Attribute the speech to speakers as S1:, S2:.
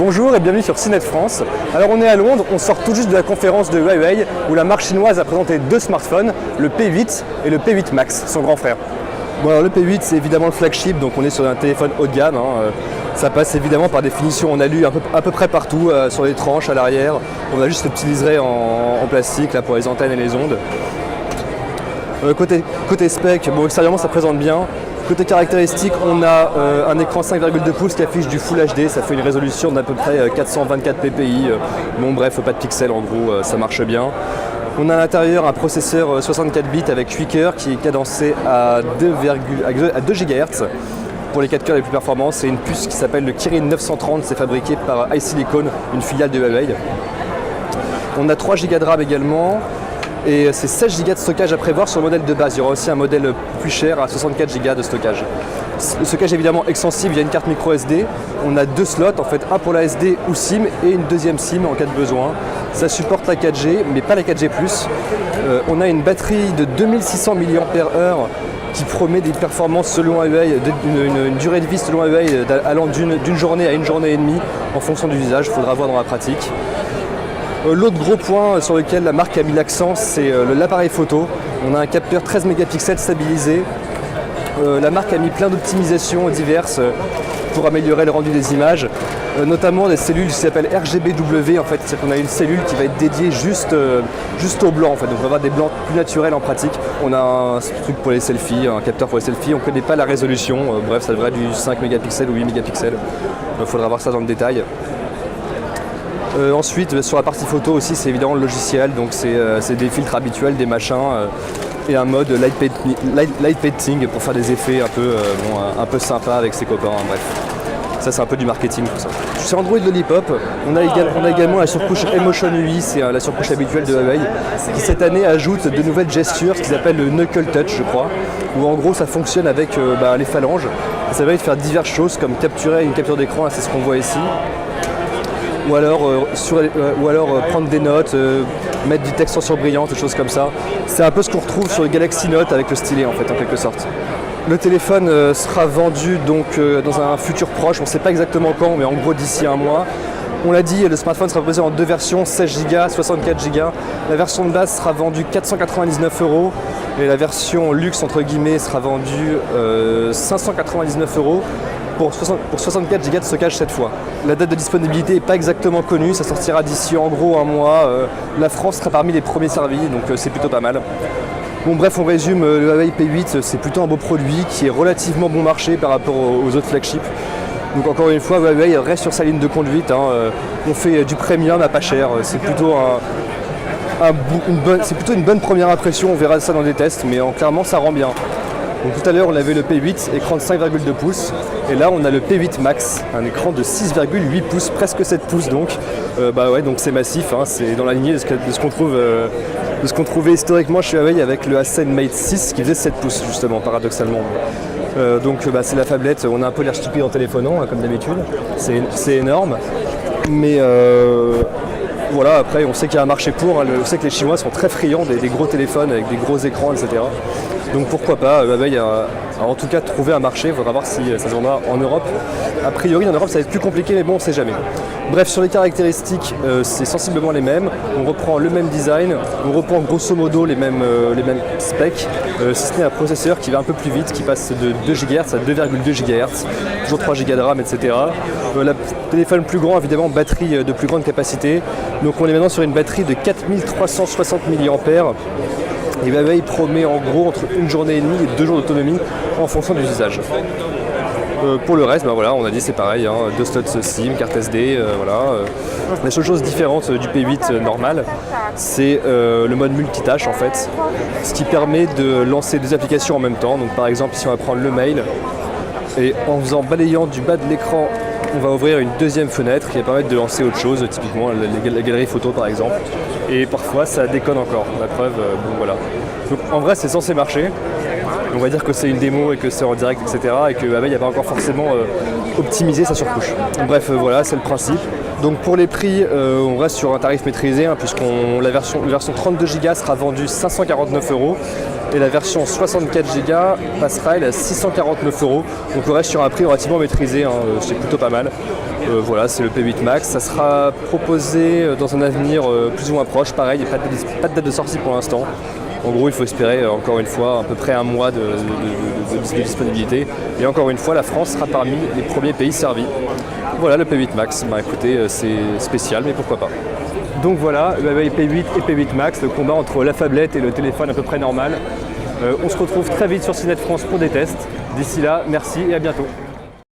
S1: Bonjour et bienvenue sur CNET France. Alors on est à Londres, on sort tout juste de la conférence de Huawei où la marque chinoise a présenté deux smartphones, le P8 et le P8 Max, son grand frère. Bon alors le P8 c'est évidemment le flagship, donc on est sur un téléphone haut de gamme. Ça passe évidemment par définition en alu à peu près partout, sur les tranches, à l'arrière. On a juste le petit liseré en plastique là, pour les antennes et les ondes. Côté spec, bon extérieurement ça présente bien. Côté caractéristiques, on a un écran 5,2 pouces qui affiche du Full HD, ça fait une résolution d'à peu près 424 ppi. Bon bref, pas de pixels en gros, ça marche bien. On a à l'intérieur un processeur 64 bits avec 8 cœurs qui est cadencé à 2 GHz pour les 4 cœurs les plus performants. C'est une puce qui s'appelle le Kirin 930, c'est fabriqué par iSilicon, une filiale de Huawei. On a 3 Go de RAM également. Et c'est 16 Go de stockage à prévoir sur le modèle de base. Il y aura aussi un modèle plus cher à 64 Go de stockage. Le stockage est évidemment extensible via une carte micro SD. On a deux slots, en fait un pour la SD ou SIM et une deuxième SIM en cas de besoin. Ça supporte la 4G mais pas la 4G+. On a une batterie de 2600 mAh qui promet des performances selon Huawei, une durée de vie selon Huawei allant d'une journée à une journée et demie en fonction du usage, il faudra voir dans la pratique. L'autre gros point sur lequel la marque a mis l'accent, c'est l'appareil photo. On a un capteur 13 mégapixels stabilisé. La marque a mis plein d'optimisations diverses pour améliorer le rendu des images, notamment des cellules qui s'appellent RGBW. En fait, c'est qu'on a une cellule qui va être dédiée juste au blanc. En fait. Donc on va avoir des blancs plus naturels en pratique. On a un truc pour les selfies, un capteur pour les selfies. On ne connaît pas la résolution. Bref, ça devrait être du 5 mégapixels ou 8 mégapixels. Il faudra voir ça dans le détail. Ensuite, sur la partie photo aussi, c'est évidemment le logiciel, donc c'est des filtres habituels, des machins, et un mode light painting pour faire des effets un peu sympas avec ses copains, bref. Ça c'est un peu du marketing tout ça. Sur Android Lollipop, on a également la surcouche Emotion UI, c'est la surcouche habituelle de Huawei, qui cette année ajoute de nouvelles gestures, ce qu'ils appellent le Knuckle Touch je crois, où en gros ça fonctionne avec les phalanges, et ça va faire diverses choses comme capturer une capture d'écran, c'est ce qu'on voit ici. Ou alors prendre des notes, mettre du texte en surbrillante, des choses comme ça. C'est un peu ce qu'on retrouve sur le Galaxy Note avec le stylet en fait, en quelque sorte. Le téléphone sera vendu donc dans un futur proche, on ne sait pas exactement quand, mais en gros d'ici un mois. On l'a dit, le smartphone sera proposé en deux versions, 16 Go, 64 Go. La version de base sera vendue 499 € et la version luxe entre guillemets sera vendue 599 €. Pour 64 Go de stockage cette fois. La date de disponibilité n'est pas exactement connue, ça sortira d'ici en gros un mois. La France sera parmi les premiers servis, donc c'est plutôt pas mal. Bon bref, on résume, le Huawei P8 c'est plutôt un beau produit qui est relativement bon marché par rapport aux autres flagships. Donc encore une fois, Huawei reste sur sa ligne de conduite, on fait du premium à pas cher, c'est plutôt une bonne première impression, on verra ça dans des tests, mais donc ça rend bien. Donc tout à l'heure on avait le P8, écran de 5,2 pouces, et là on a le P8 Max, un écran de 6,8 pouces, presque 7 pouces donc. Donc c'est massif, c'est dans la lignée de ce qu'on trouvait historiquement chez Huawei avec le Ascend Mate 6 qui faisait 7 pouces justement, paradoxalement. C'est la phablette, on a un peu l'air stupide en téléphonant comme d'habitude, c'est énorme, mais voilà, après on sait qu'il y a un marché pour, on sait que les Chinois sont très friands des gros téléphones avec des gros écrans, etc. Donc pourquoi pas, Huawei a en tout cas trouvé un marché, il faudra voir si ça se vendra en Europe. A priori en Europe ça va être plus compliqué mais bon on sait jamais. Bref, sur les caractéristiques, c'est sensiblement les mêmes, on reprend le même design, on reprend grosso modo les mêmes specs, si ce n'est un processeur qui va un peu plus vite, qui passe de 2 GHz à 2,2 GHz, toujours 3 Go de RAM, etc. Le téléphone plus grand, évidemment, batterie de plus grande capacité, donc on est maintenant sur une batterie de 4360 mAh. Et Huawei promet en gros entre une journée et demie et 2 jours d'autonomie en fonction des usages. Pour le reste, on a dit c'est pareil, deux slots SIM, carte SD, La seule chose différente du P8 normal, c'est le mode multitâche en fait, ce qui permet de lancer deux applications en même temps. Donc par exemple, si on va prendre le mail, et en balayant du bas de l'écran, on va ouvrir une deuxième fenêtre qui va permettre de lancer autre chose, typiquement la galerie photo par exemple. Et parfois ça déconne encore, la preuve, voilà. Donc en vrai c'est censé marcher, on va dire que c'est une démo et que c'est en direct, etc. Et que Huawei n'a pas encore forcément optimisé sa surcouche. Bref, voilà, c'est le principe. Donc pour les prix, on reste sur un tarif maîtrisé, la version 32 Go sera vendue 549 € et la version 64 Go passera elle à 649 €. Donc on reste sur un prix relativement maîtrisé, c'est plutôt pas mal. Voilà, c'est le P8 Max. Ça sera proposé dans un avenir plus ou moins proche. Pareil, il n'y a pas de date de sortie pour l'instant. En gros, il faut espérer, encore une fois, à peu près un mois de disponibilité. Et encore une fois, la France sera parmi les premiers pays servis. Voilà le P8 Max. Bah écoutez, c'est spécial, mais pourquoi pas. Donc voilà, Huawei P8 et P8 Max, le combat entre la phablette et le téléphone à peu près normal. On se retrouve très vite sur CNET France pour des tests. D'ici là, merci et à bientôt.